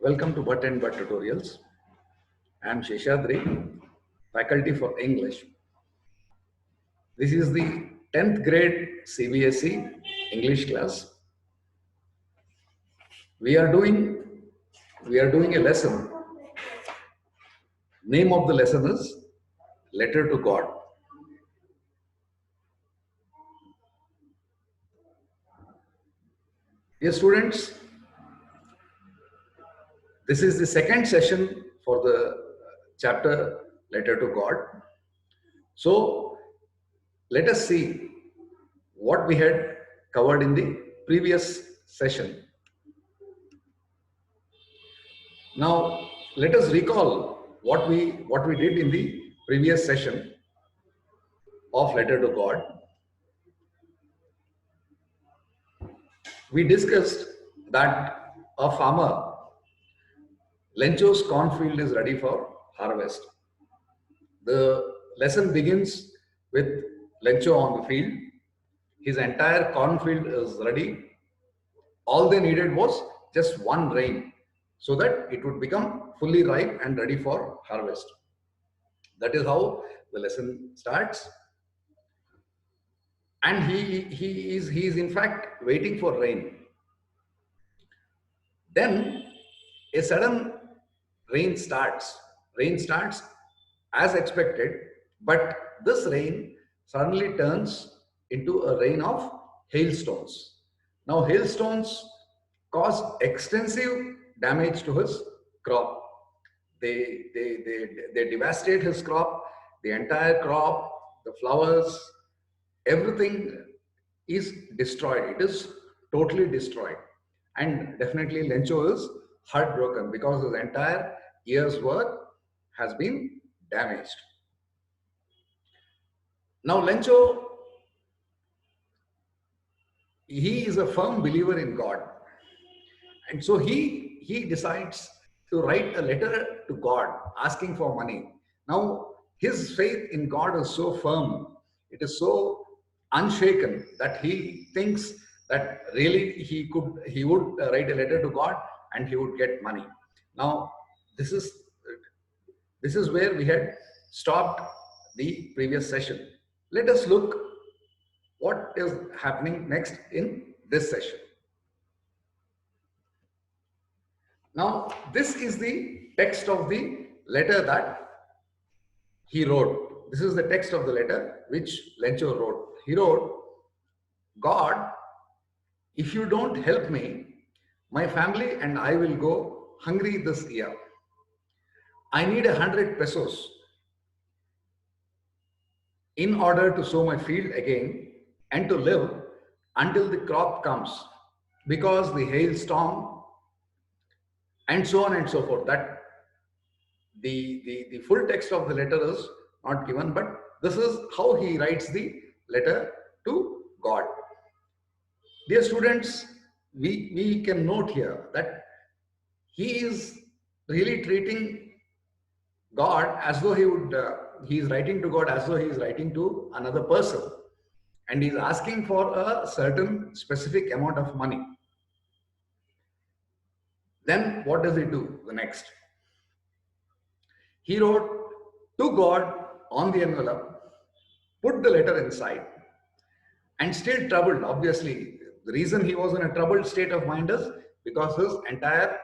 Welcome to Bhatt and Bhatt Tutorials. I am Sheshadri, faculty for English. This is the 10th grade CBSE English class. We are doing a lesson. Name of the lesson is Letter to God. Dear students, this is the second session for the chapter Letter to God. So let us see what we had covered in the previous session. Now let us recall what we did in the previous session of Letter to God. We discussed that a farmer, Lencho's cornfield is ready for harvest. The lesson begins with Lencho on the field. His entire cornfield is ready. All they needed was just one rain so that it would become fully ripe and ready for harvest. That is how the lesson starts. And he is in fact waiting for rain. Then a sudden rain starts. Rain starts as expected, but this rain suddenly turns into a rain of hailstones. Now, hailstones cause extensive damage to his crop. They devastate his crop, the entire crop, the flowers, everything is destroyed. It is totally destroyed. And definitely Lencho is heartbroken because his entire year's work has been damaged. Now Lencho, he is a firm believer in God. And so he decides to write a letter to God asking for money. Now his faith in God is so firm, it is so unshaken that he thinks that really he would write a letter to God and he would get money. Now this is where we had stopped the previous session. Let us look what is happening next in this session. Now, this is the text of the letter that he wrote. This is the text of the letter which Lencho wrote. He wrote, God, if you don't help me, my family and I will go hungry this year. I need 100 pesos in order to sow my field again and to live until the crop comes, because the hailstorm and so on and so forth. That the full text of the letter is not given, but this is how he writes the letter to God. Dear students, we can note here that he is really treating God as though he is writing to God as though he is writing to another person, and he is asking for a certain specific amount of money. Then what does he do the next? He wrote to God on the envelope, put the letter inside, and still troubled. Obviously, the reason he was in a troubled state of mind is because his entire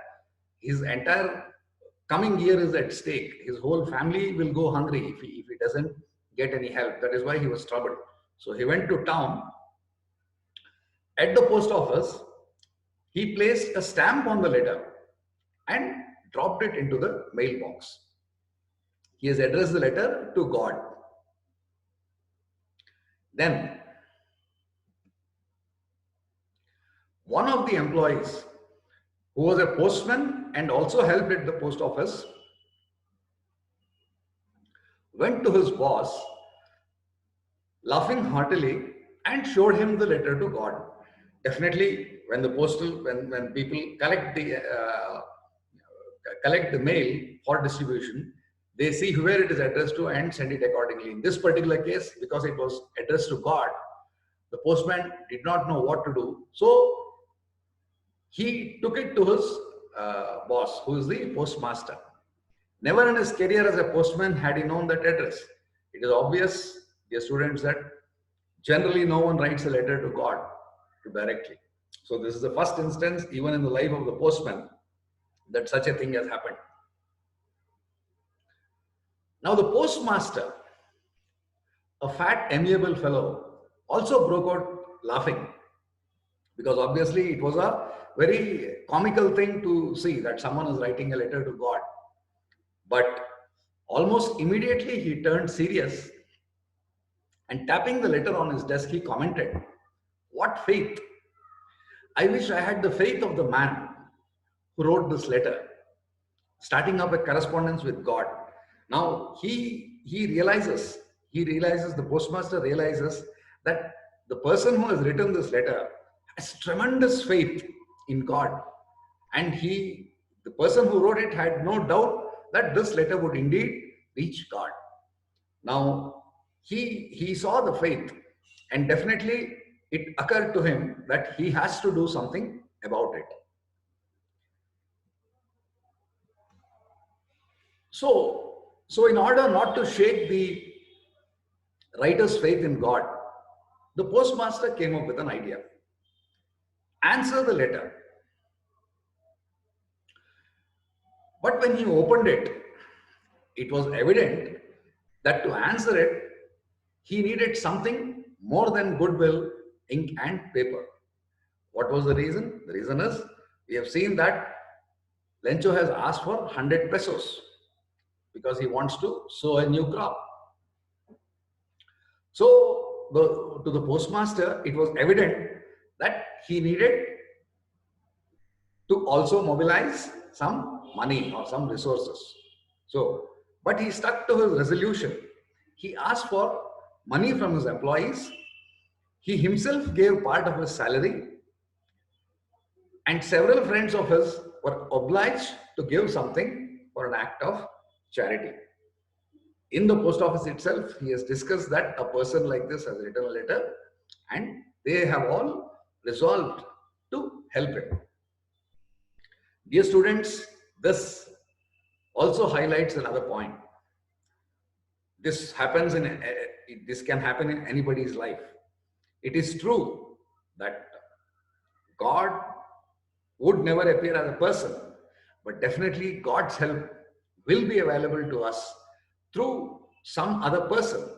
coming year is at stake. His whole family will go hungry if he doesn't get any help. That is why he was troubled. So he went to town. At the post office, he placed a stamp on the letter and dropped it into the mailbox. He has addressed the letter to God. Then, one of the employees, who was a postman and also helped at the post office, went to his boss, laughing heartily, and showed him the letter to God. Definitely, when people collect the mail for distribution, they see where it is addressed to and send it accordingly. In this particular case, because it was addressed to God, the postman did not know what to do. So he took it to his boss, who is the postmaster. Never in his career as a postman had he known that address. It is obvious, dear students, that generally no one writes a letter to God directly. So this is the first instance, even in the life of the postman, that such a thing has happened. Now the postmaster, a fat, amiable fellow, also broke out laughing, because obviously it was a very comical thing to see that someone is writing a letter to God. But almost immediately he turned serious, and tapping the letter on his desk, he commented, "What faith! I wish I had the faith of the man who wrote this letter, starting up a correspondence with God." Now he realizes, the postmaster realizes that the person who has written this letter has tremendous faith in God, and the person who wrote it had no doubt that this letter would indeed reach God. Now he saw the faith, and definitely it occurred to him that he has to do something about it. So in order not to shake the writer's faith in God, the postmaster came up with an idea. Answer the letter. But when he opened it, it was evident that to answer it, he needed something more than goodwill, ink and paper. What was the reason? The reason is, we have seen that Lencho has asked for 100 pesos because he wants to sow a new crop. So to the postmaster, it was evident that he needed to also mobilize some money or some resources. But he stuck to his resolution. He asked for money from his employees. He himself gave part of his salary, and several friends of his were obliged to give something for an act of charity. In the post office itself, he has discussed that a person like this has written a letter, and they have all resolved to help him. Dear students, this also highlights another point. This can happen in anybody's life. It is true that God would never appear as a person, but definitely God's help will be available to us through some other person.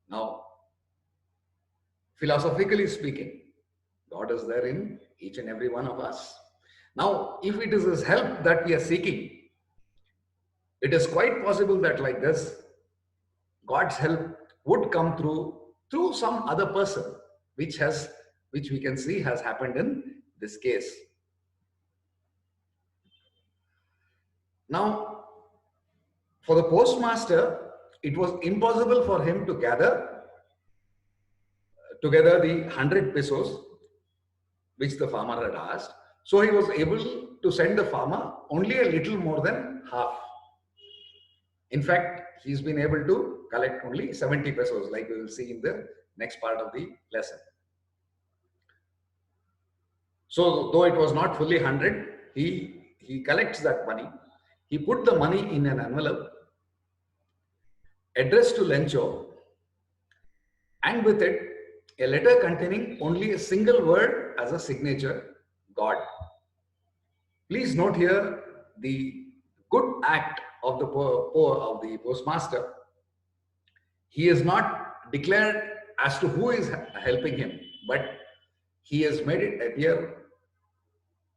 Now, philosophically speaking, God is there in each and every one of us. Now, if it is His help that we are seeking, it is quite possible that like this, God's help would come through some other person, which we can see has happened in this case. Now, for the postmaster, it was impossible for him to gather together the 100 pesos which the farmer had asked. So he was able to send the farmer only a little more than half. In fact, he's been able to collect only 70 pesos, like we will see in the next part of the lesson. So though it was not fully 100, he collects that money. He put the money in an envelope addressed to Lencho, and with it a letter containing only a single word as a signature: God. Please note here the good act of the postmaster. He has not declared as to who is helping him, but he has made it appear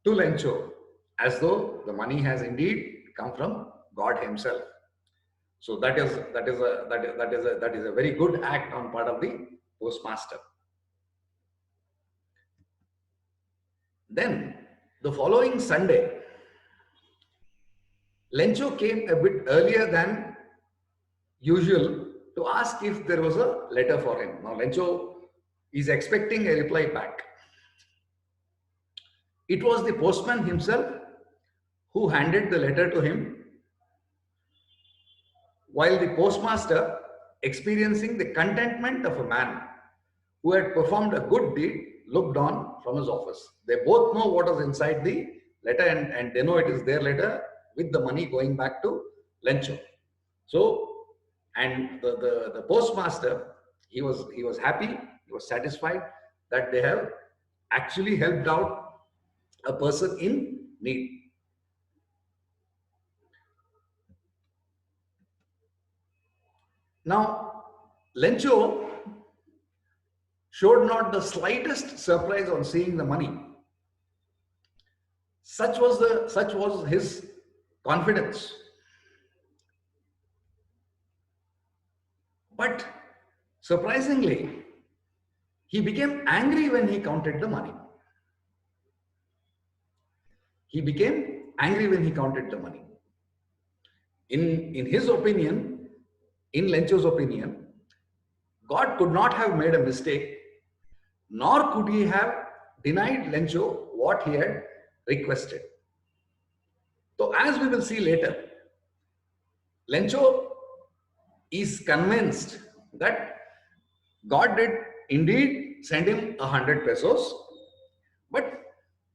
to Lencho as though the money has indeed come from God Himself. So that is a very good act on part of the postmaster. Then the following Sunday, Lencho came a bit earlier than usual to ask if there was a letter for him. Now Lencho is expecting a reply back. It was the postman himself who handed the letter to him, while the postmaster, experiencing the contentment of a man who had performed a good deed, looked on from his office. They both know what is inside the letter, and they know it is their letter with the money going back to Lencho. So, and the postmaster, he was happy, he was satisfied that they have actually helped out a person in need. Now, Lencho showed not the slightest surprise on seeing the money. Such was his confidence. But surprisingly, he became angry when he counted the money. He became angry when he counted the money. In his opinion, in Lencho's opinion, God could not have made a mistake, nor could he have denied Lencho what he had requested. So, as we will see later, Lencho is convinced that God did indeed send him 100 pesos, but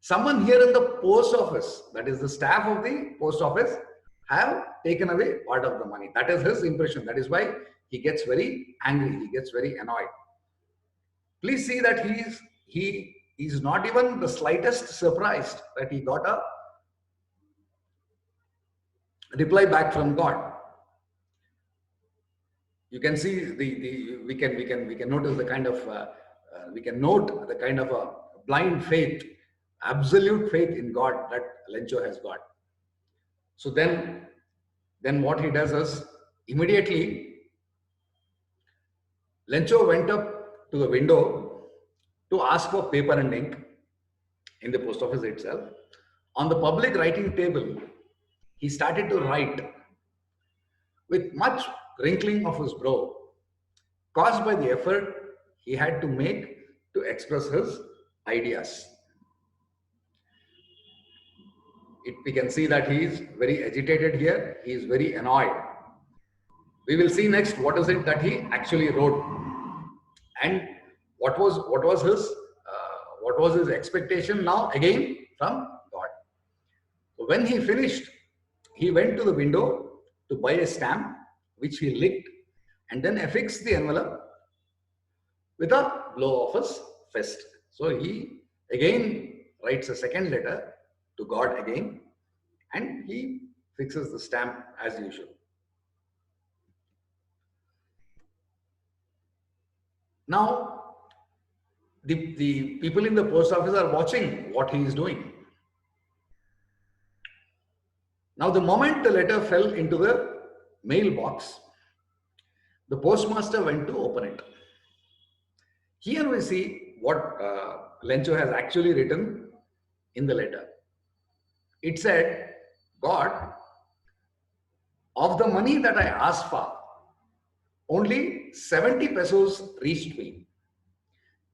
someone here in the post office, that is the staff of the post office, have taken away part of the money. That is his impression. That is why he gets very angry. He gets very annoyed. Please see that he is not even the slightest surprised that he got a reply back from God. You can see we can notice the kind of we can note the kind of a blind faith, absolute faith in God that Lencho has got. So then what he does is immediately Lencho went up to the window to ask for paper and ink in the post office itself. On the public writing table, he started to write with much wrinkling of his brow, caused by the effort he had to make to express his ideas. We can see that he is very agitated here, he is very annoyed. We will see next what is it that he actually wrote and what was his expectation now again from God. So when he finished, he went to the window to buy a stamp which he licked and then affixed the envelope with a blow of his fist. So he again writes a second letter to God again and he fixes the stamp as usual. Now, the people in the post office are watching what he is doing. Now, the moment the letter fell into the mailbox, the postmaster went to open it. Here we see what Lencho has actually written in the letter. It said, God, of the money that I asked for, only 70 pesos reached me.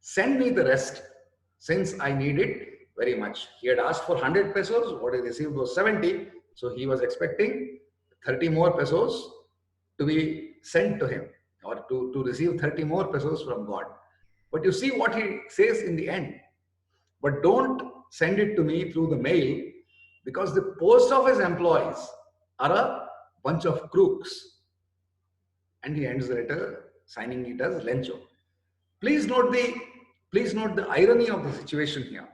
Send me the rest since I need it very much. He had asked for 100 pesos, what he received was 70. So he was expecting 30 more pesos to be sent to him or to receive 30 more pesos from God. But you see what he says in the end. But don't send it to me through the mail because the post office employees are a bunch of crooks. And he ends the letter signing it as Lencho. Please note the irony of the situation here.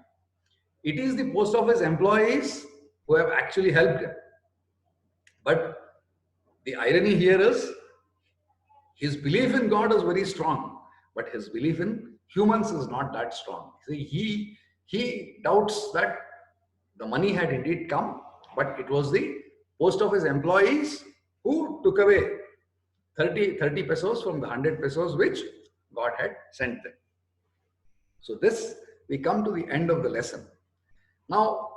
It is the post office employees who have actually helped him. But the irony here is his belief in God is very strong, but his belief in humans is not that strong. See, he doubts that the money had indeed come, but it was the post office employees who took away 30 pesos from the 100 pesos which God had sent them. So this, we come to the end of the lesson. Now,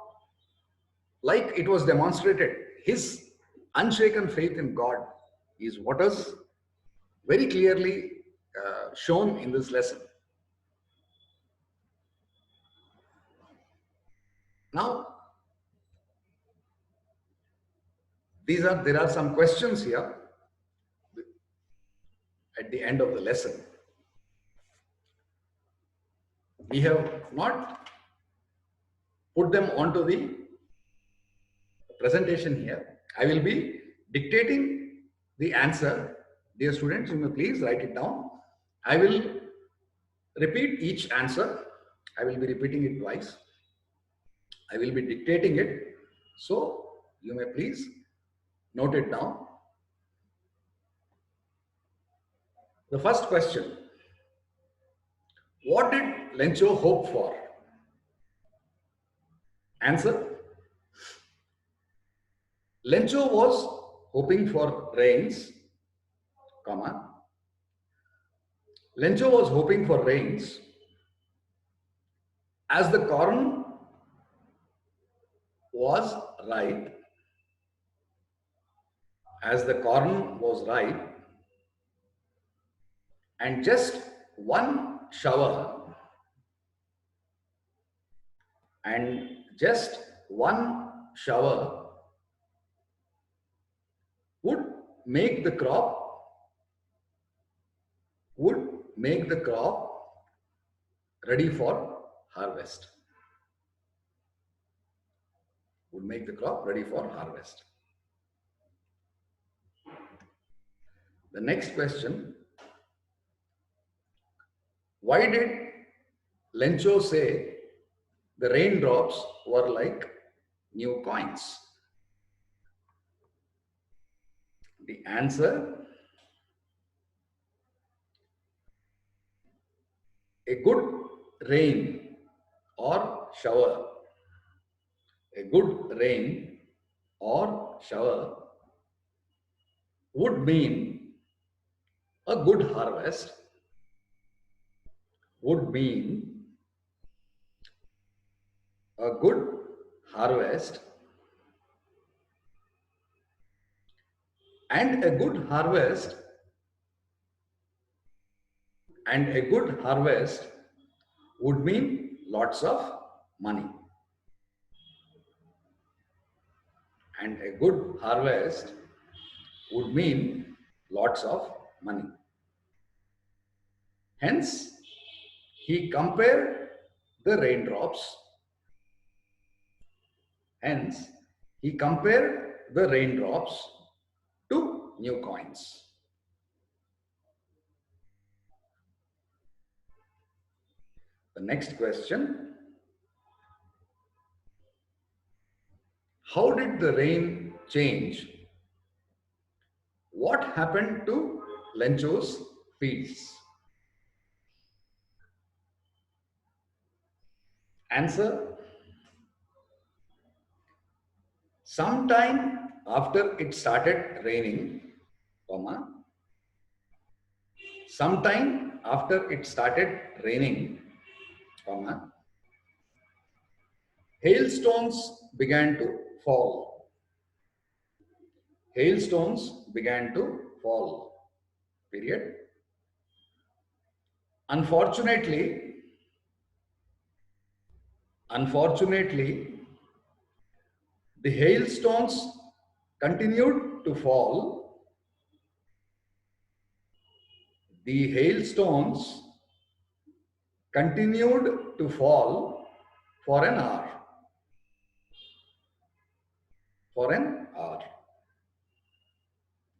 like it was demonstrated, his unshaken faith in God is what is very clearly shown in this lesson. Now, there are some questions here at the end of the lesson. We have not put them onto the presentation here. I will be dictating the answer. Dear students, you may please write it down. I will repeat each answer. I will be repeating it twice. I will be dictating it. So you may please note it down. The first question: what did Lencho hope for? Answer: Lencho was hoping for rains, comma. Lencho was hoping for rains as the corn was ripe, as the corn was ripe, and just one shower, and just one shower would make the crop ready for harvest. Would make the crop ready for harvest. The next question: why did Lencho say the raindrops were like new coins? The answer: a good rain or shower, a good rain or shower would mean a good harvest, would mean a good harvest, and a good harvest would mean lots of money, and a good harvest would mean lots of money. Hence, he compared the raindrops. Hence, he compared the raindrops to new coins. The next question: how did the rain change? What happened to Lencho's fields? Answer: sometime after it started raining, comma, sometime after it started raining, comma, hailstones began to fall. Hailstones began to fall. Period. Unfortunately, the hailstones continued to fall. The hailstones continued to fall for an hour. For an hour.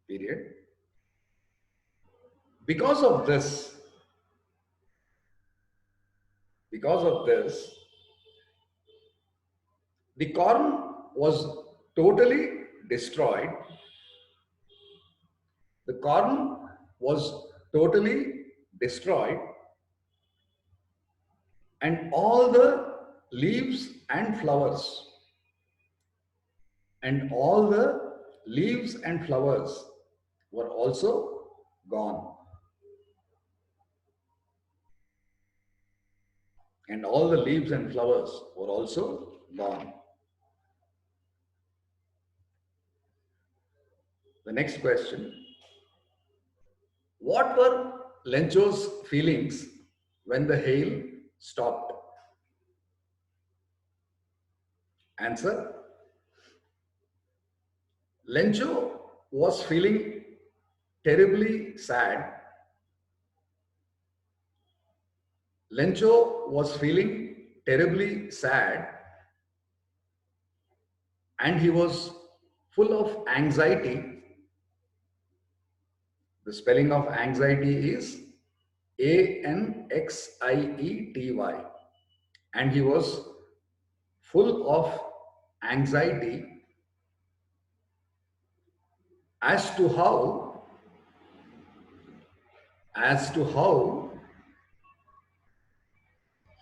Period. Because of this, the corn was totally destroyed. The corn was totally destroyed, and all the leaves and flowers, were also gone. And all the leaves and flowers were also gone. The next question: what were Lencho's feelings when the hail stopped? Answer: Lencho was feeling terribly sad. Lencho was feeling terribly sad and he was full of anxiety. The spelling of anxiety is Anxiety, and he was full of anxiety as to how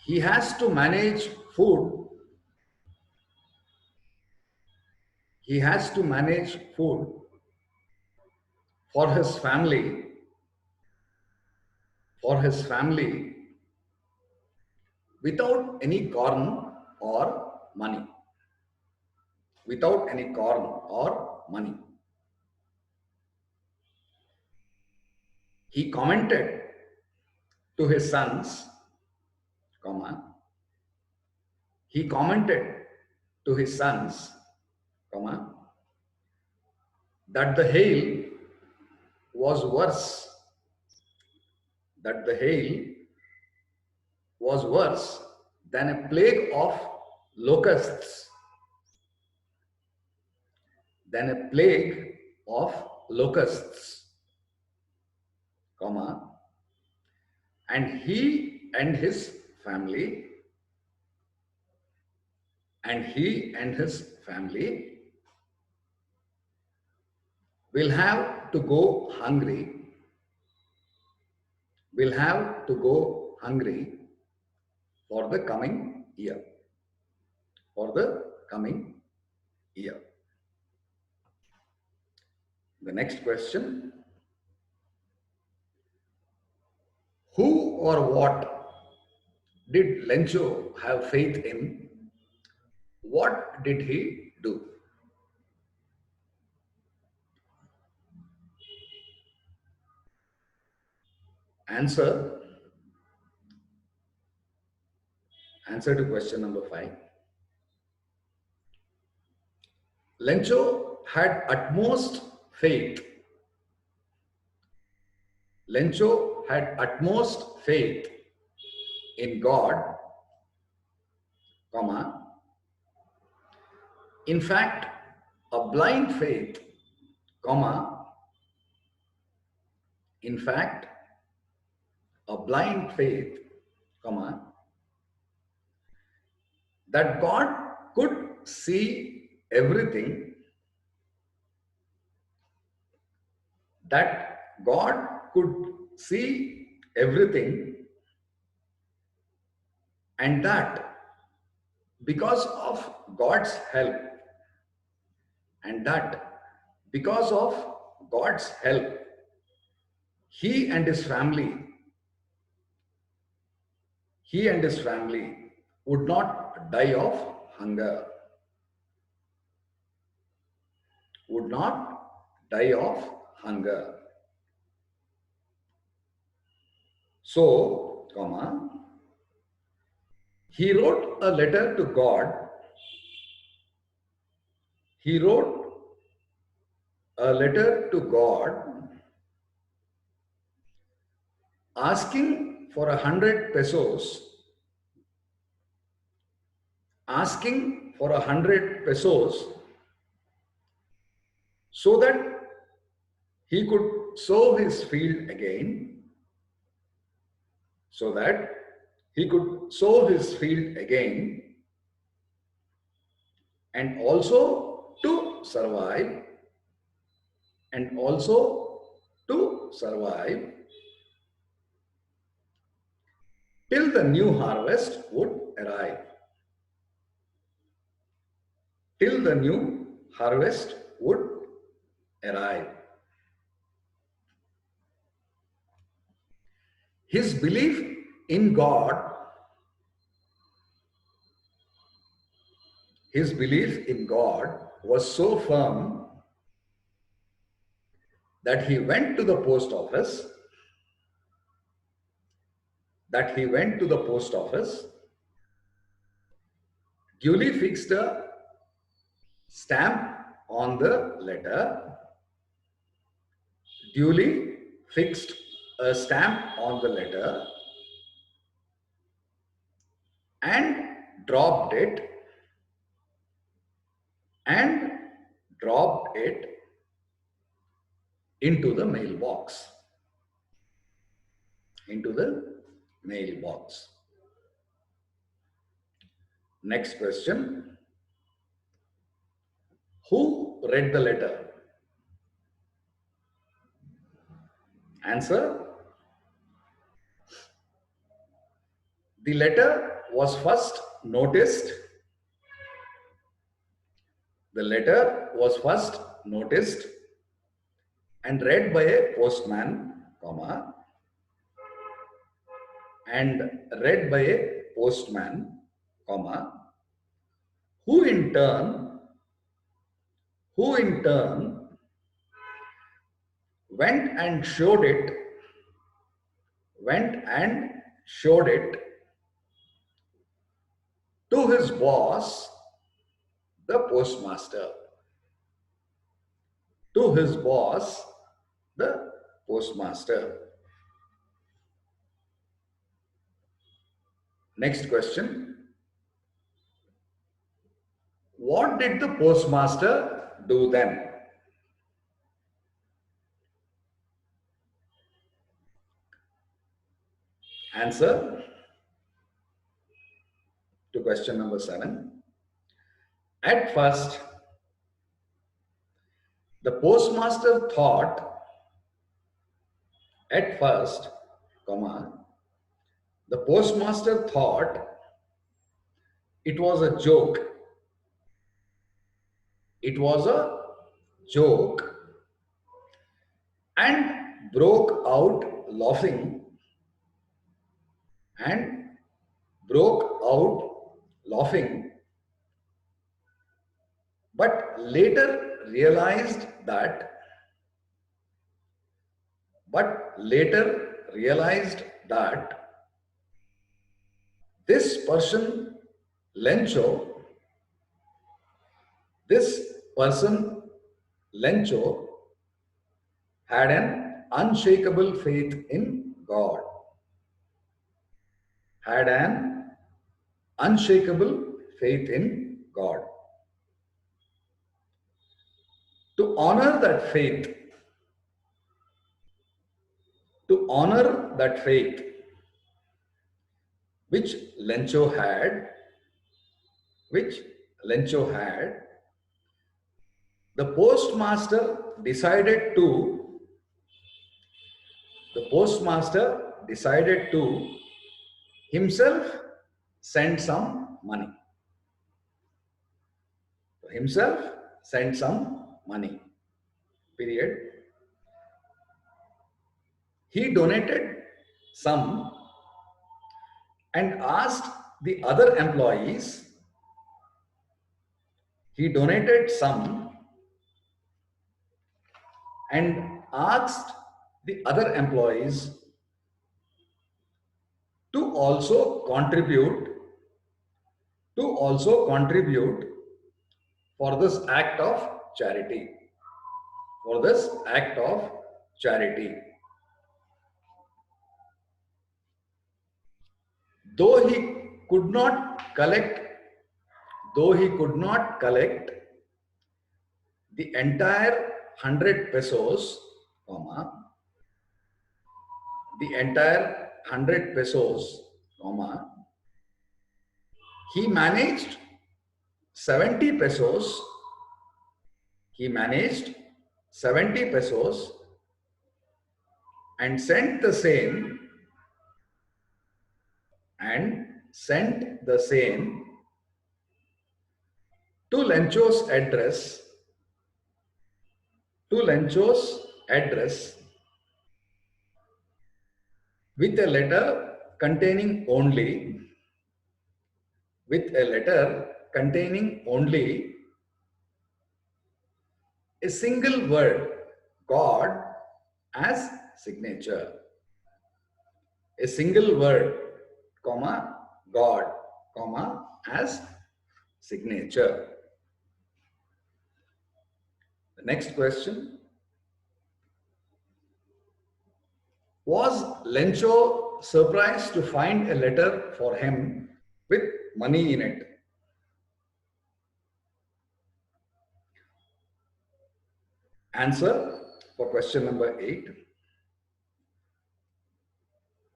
he has to manage food. He has to manage food for his family, without any corn or money. Without any corn or money. He commented to his sons, comma, he commented to his sons, comma, that the hail was worse, that the hail was worse than a plague of locusts, than a plague of locusts, comma, and he and his family, will have to go hungry, for the coming year. For the coming year. The next question. Who or what did Lencho have faith in? What did he do? Answer to question number 5. Lencho had utmost faith. Lencho had utmost faith in God, comma, in fact, a blind faith, comma, in fact, a blind faith, comma, that God could see everything, that God could see everything, and that because of God's help, he and his family would not die of hunger. Would not die of hunger. So, comma, he wrote a letter to God. He wrote a letter to God asking for 100 pesos, so that he could sow his field again, and also to survive, till the new harvest would arrive. Till the new harvest would arrive. His belief in God, was so firm that he went to the post office, duly fixed a stamp on the letter, and dropped it and dropped it into the mailbox. Into the mailbox. Next question. Who read the letter? Answer. The letter was first noticed. The letter was first noticed and read by a postman, comma, and read by a postman, comma, who in turn went and showed it to his boss, the postmaster. To his boss, the postmaster. Next question. What did the postmaster do then? Answer to question number 7. At first, the postmaster thought, the postmaster thought it was a joke. It was a joke and broke out laughing but later realized that this person Lencho had an unshakable faith in God. Had an unshakable faith in God. To honor that faith, which Lencho had, the postmaster decided to himself send some money. Period. He donated some and asked the other employees to also contribute for this act of charity. Though he could not collect the entire 100 pesos, he managed 70 pesos. And sent the same to Lencho's address with a letter containing only a single word, God, as signature. A single word, God, as signature. The next question. Was Lencho surprised to find a letter for him with money in it? Answer for question number 8.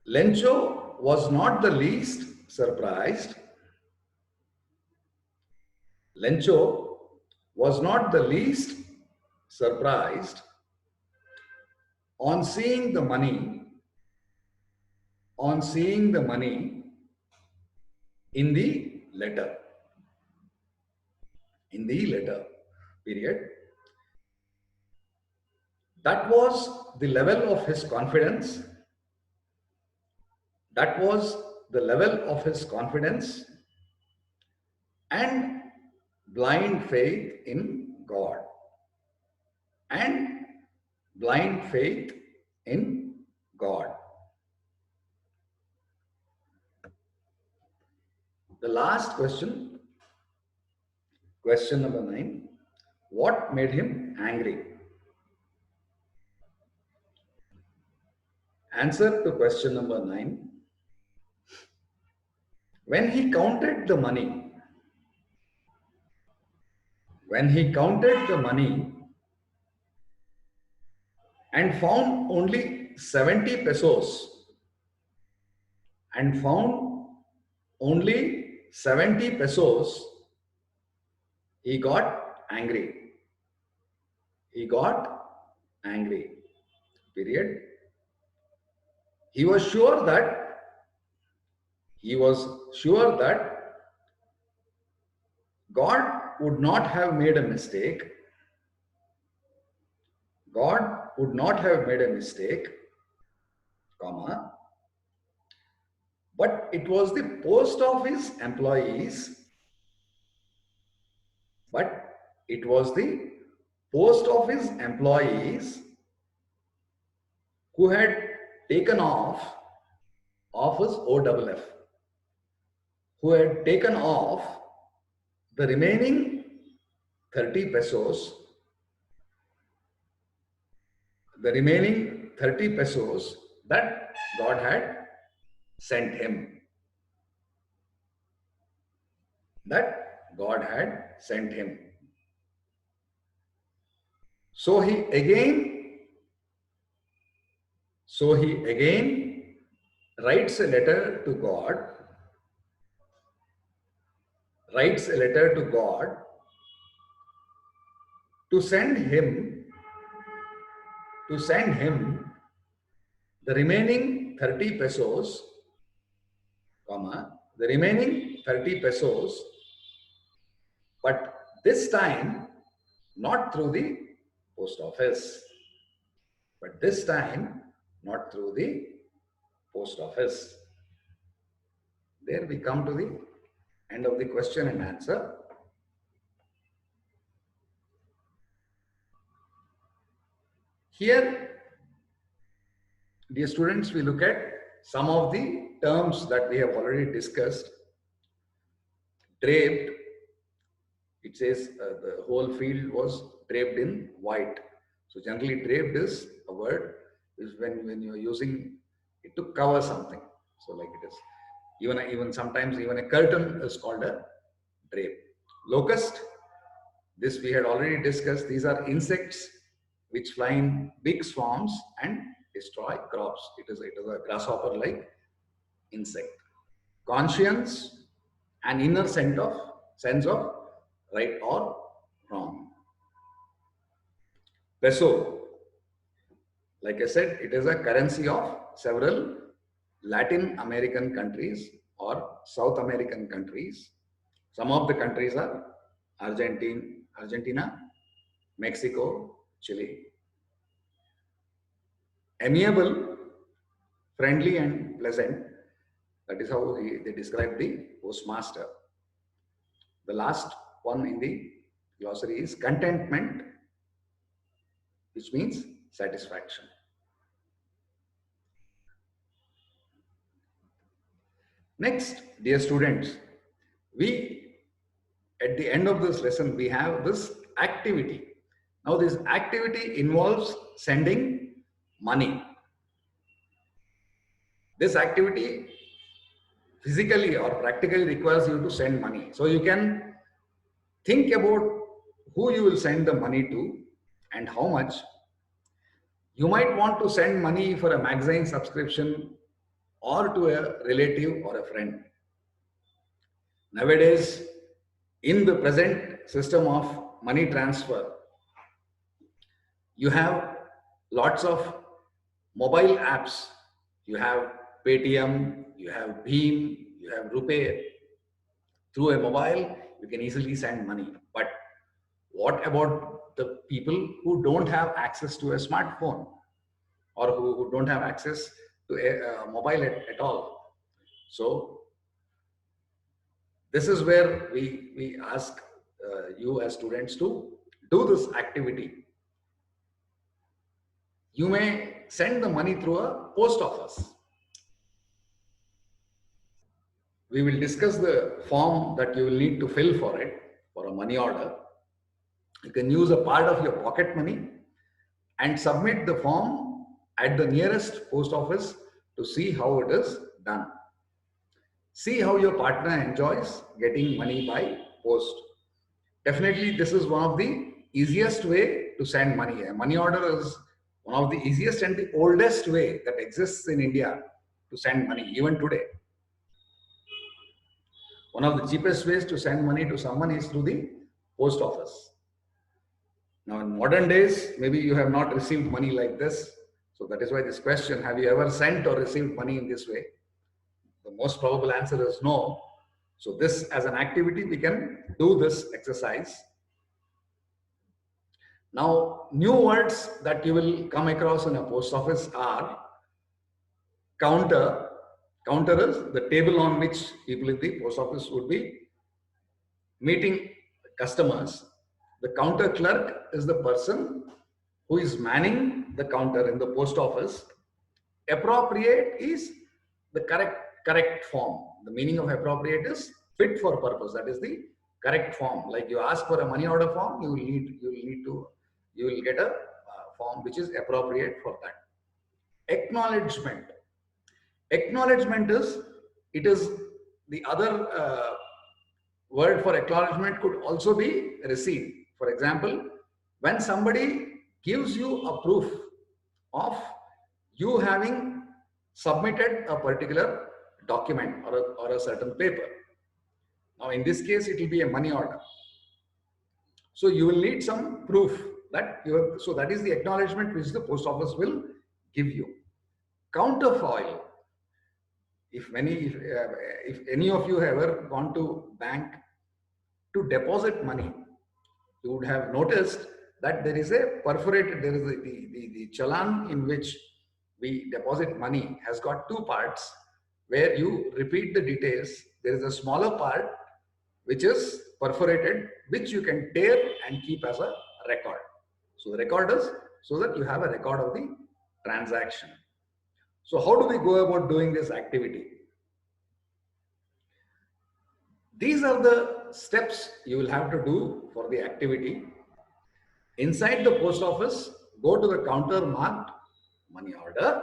Lencho was not the least surprised. Lencho was not the least surprised on seeing the money, in the letter, period. That was the level of his confidence. That was the level of his confidence and blind faith in God. And blind faith in God. The last question, question number 9. What made him angry? Answer to question number 9. When he counted the money, and found only 70 pesos, he got angry. Period. He was sure that God would not have made a mistake. Comma, but it was the post office employees. Who had taken off his OFF, who had taken off the remaining 30 pesos, that God had sent him. So he again writes a letter to God to send him the remaining 30 pesos, but this time not through the post office. There we come to the end of the question and answer. Here, dear students, we look at some of the terms that we have already discussed. Draped, it says the whole field was draped in white. So generally draped is a word is when you're using it to cover something. So like it is. Even sometimes even a curtain is called a drape. Locust, this we had already discussed. These are insects which fly in big swarms and destroy crops. It is a grasshopper-like insect. Conscience, an inner sense of right or wrong. Peso, like I said, it is a currency of several Latin American countries or South American countries. Some of the countries are Argentina, Mexico, Chile. Amiable, friendly and pleasant. That is how they describe the postmaster. The last one in the glossary is contentment, which means satisfaction. Next, dear students, at the end of this lesson, we have this activity. Now, this activity involves sending money. This activity physically or practically requires you to send money. So you can think about who you will send the money to and how much. You might want to send money for a magazine subscription or to a relative or a friend. Nowadays, in the present system of money transfer, you have lots of mobile apps. You have Paytm, you have Bheem, you have Rupee. Through a mobile, you can easily send money. But what about the people who don't have access to a smartphone, or who don't have access to a mobile at all? So this is where we ask you as students to do this activity. You may send the money through a post office. We will discuss the form that you will need to fill for it, for a money order. You can use a part of your pocket money and submit the form at the nearest post office to see how it is done. See how your partner enjoys getting money by post. Definitely, this is one of the easiest way to send money. A money order is one of the easiest and the oldest way that exists in India to send money, even today. One of the cheapest ways to send money to someone is through the post office. Now, in modern days, maybe you have not received money like this. So that is why this question, have you ever sent or received money in this way? The most probable answer is no. So this, as an activity, we can do this exercise. Now, new words that you will come across in a post office are counter. Counter is the table on which people in the post office would be meeting customers. The counter clerk is the person who is manning the counter in the post office. Appropriate is the correct form. The meaning of appropriate is fit for purpose. That is the correct form. Like you ask for a money order form, you will get a form which is appropriate for that. Acknowledgement. Acknowledgement is, it is the other word for acknowledgement could also be receipt. For example, when somebody gives you a proof of you having submitted a particular document or a certain paper. Now, in this case, it will be a money order. So you will need some proof that you have, so that is the acknowledgement which the post office will give you. Counterfoil. If any of you have ever gone to bank to deposit money, you would have noticed that there is a perforated, there is the challan in which we deposit money has got two parts where you repeat the details. There is a smaller part which is perforated, which you can tear and keep as a record. So the record is so that you have a record of the transaction. So how do we go about doing this activity? These are the steps you will have to do for the activity. Inside the post office, go to the counter marked money order,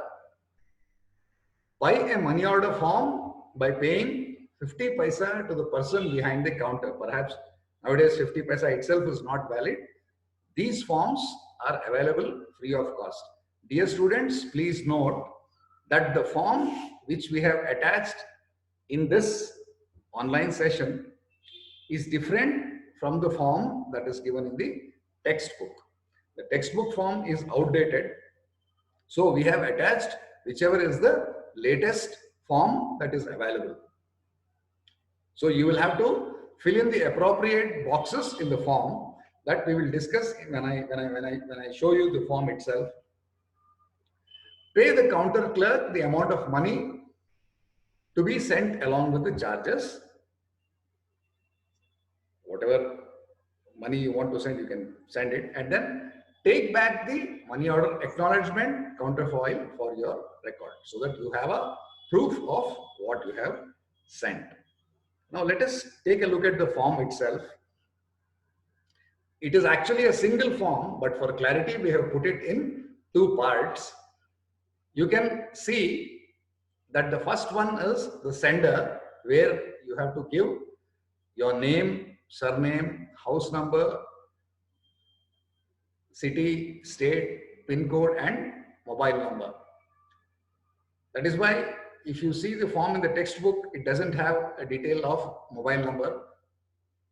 buy a money order form by paying 50 paisa to the person behind the counter. Perhaps nowadays 50 paisa itself is not valid. These forms are available free of cost. Dear students, please note that the form which we have attached in this online session is different from the form that is given in the textbook. The textbook form is outdated. So we have attached whichever is the latest form that is available. So you will have to fill in the appropriate boxes in the form that we will discuss when I show you the form itself. Pay the counter clerk the amount of money to be sent along with the charges. Whatever money you want to send, you can send it, and then take back the money order acknowledgement counterfoil for your record so that you have a proof of what you have sent. Now let us take a look at the form itself. It is actually a single form, but for clarity we have put it in two parts. You can see that the first one is the sender, where you have to give your name, surname, house number, city, state, PIN code, and mobile number. That is why if you see the form in the textbook, it doesn't have a detail of mobile number.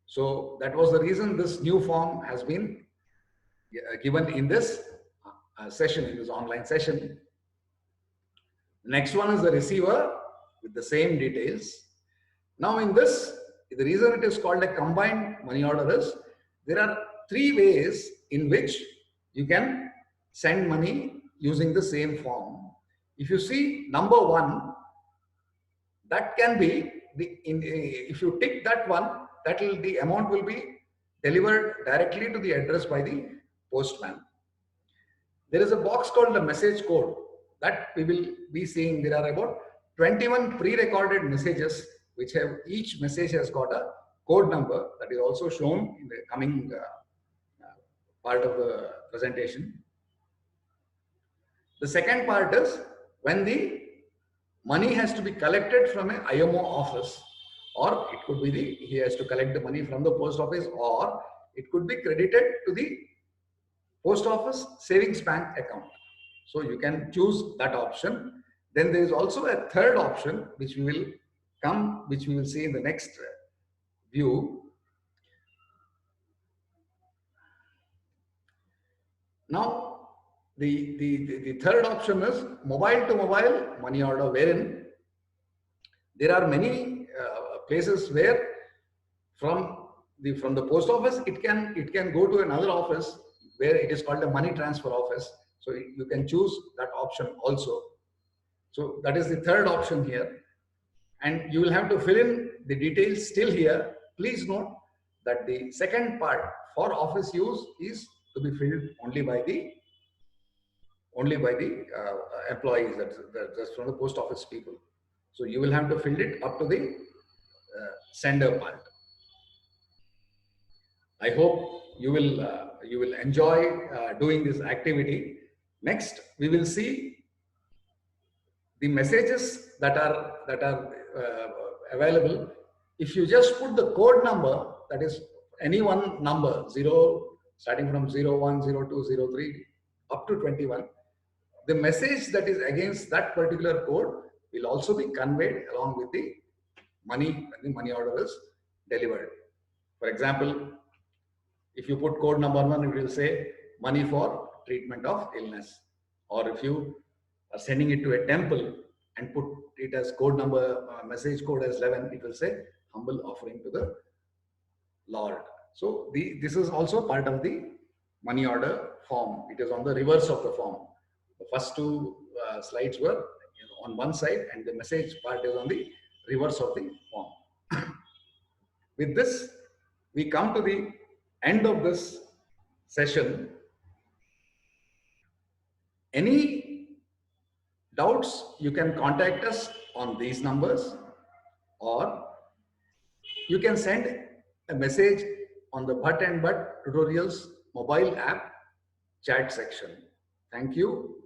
So that was the reason this new form has been given in this session, in this online session. The next one is the receiver with the same details. Now in this, the reason it is called a combined money order is there are three ways in which you can send money using the same form. If you see number one, that can be if you tick that one, the amount will be delivered directly to the address by the postman. There is a box called the message code that we will be seeing. There are about 21 pre-recorded messages which have, each message has got a code number that is also shown in the coming part of the presentation. The second part is when the money has to be collected from an IMO office, or it could be he has to collect the money from the post office, or it could be credited to the post office savings bank account. So you can choose that option. Then there is also a third option which we will see in the next view. Now the third option is mobile to mobile money order, wherein there are many places where from the post office it can go to another office where it is called a money transfer office. So you can choose that option also. So that is the third option here, and you will have to fill in the details still here. Please note that the second part for office use is to be filled only by the employees, that's from the post office people. So you will have to fill it up to the sender part. I hope you will enjoy doing this activity. Next, we will see the messages that are available. If you just put the code number, that is any one number, starting from 01, 02, 03 up to 21, the message that is against that particular code will also be conveyed along with the money when the money order is delivered. For example, if you put code number 1, it will say money for treatment of illness. Or if you are sending it to a temple and put it as code number, message code as 11, it will say humble offering to the Lord. So this is also part of the money order form. It is on the reverse of the form. The first two slides were on one side, and the message part is on the reverse of the form. With this, we come to the end of this session. Any doubts, you can contact us on these numbers, or you can send a message on the Bhatt and Bhatt Tutorials mobile app chat section. Thank you.